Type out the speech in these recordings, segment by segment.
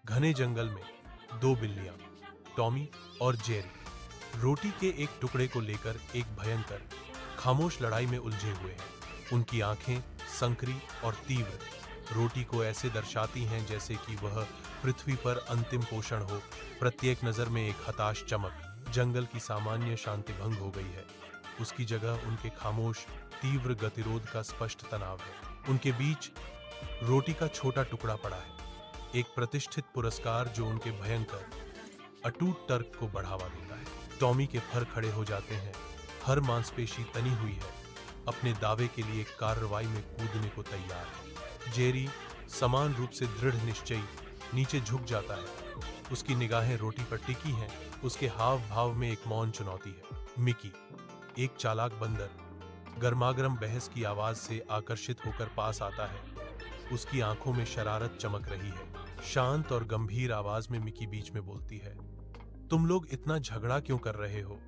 घने जंगल में दो बिल्लियां, टॉमी और जेरी, रोटी के एक टुकड़े को लेकर एक भयंकर, खामोश लड़ाई में उलझे हुए हैं। उनकी आंखें संकरी और तीव्र रोटी को ऐसे दर्शाती हैं जैसे कि वह पृथ्वी पर अंतिम पोषण हो। प्रत्येक नजर में एक हताश चमक। जंगल की सामान्य शांति भंग हो गई है। उसकी जगह उनके खामोश, तीव्र गतिरोध का स्पष्ट तनाव है। उनके बीच रोटी का छोटा टुकड़ा पड़ा है, एक प्रतिष्ठित पुरस्कार जो उनके भयंकर, अटूट तर्क को बढ़ावा देता है। टॉमी के फर खड़े हो जाते हैं, हर मांसपेशी तनी हुई है, अपने दावे के लिए कार्रवाई में कूदने को तैयार है। जेरी समान रूप से दृढ़ निश्चयी नीचे झुक जाता है, उसकी निगाहें रोटी पर टिकी हैं, उसके हाव भाव में एक मौन चुनौती है। मिकी, एक चालाक बंदर, गर्मागर्म बहस की आवाज से आकर्षित होकर पास आता है। उसकी आंखों में शरारत चमक रही है। शांत और गंभीर आवाज में मिकी बीच में बोलती है, तुम लोग इतना झगड़ा क्यों कर रहे हो?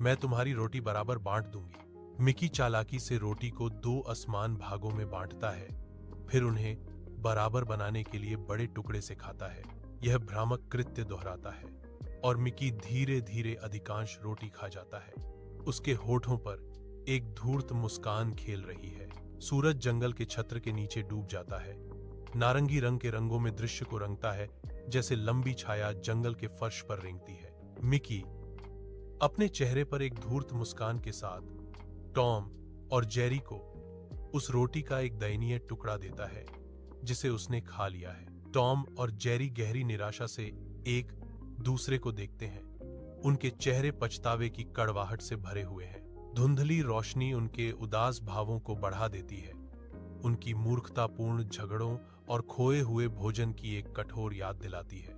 मैं तुम्हारी रोटी बराबर बांट दूंगी। मिकी चालाकी से रोटी को दो असमान भागों में बांटता है, फिर उन्हें बराबर बनाने के लिए बड़े टुकड़े से खाता है। यह भ्रामक कृत्य दोहराता है और मिकी धीरे धीरे अधिकांश रोटी खा जाता है। उसके होठों पर एक धूर्त मुस्कान खेल रही है। सूरज जंगल के छत्र के नीचे डूब जाता है, नारंगी रंग के रंगों में दृश्य को रंगता है, जैसे लंबी छाया जंगल के फर्श पर रेंगती है। मिकी अपने चेहरे पर एक धूर्त मुस्कान के साथ टॉम और जेरी को उस रोटी का एक दयनीय टुकड़ा देता है जिसे उसने खा लिया है। टॉम और जेरी गहरी निराशा से एक दूसरे को देखते हैं। उनके चेहरे पछतावे की कड़वाहट से भरे हुए हैं। धुंधली रोशनी उनके उदास भावों को बढ़ा देती है। उनकी मूर्खतापूर्ण झगड़ों और खोए हुए भोजन की एक कठोर याद दिलाती है।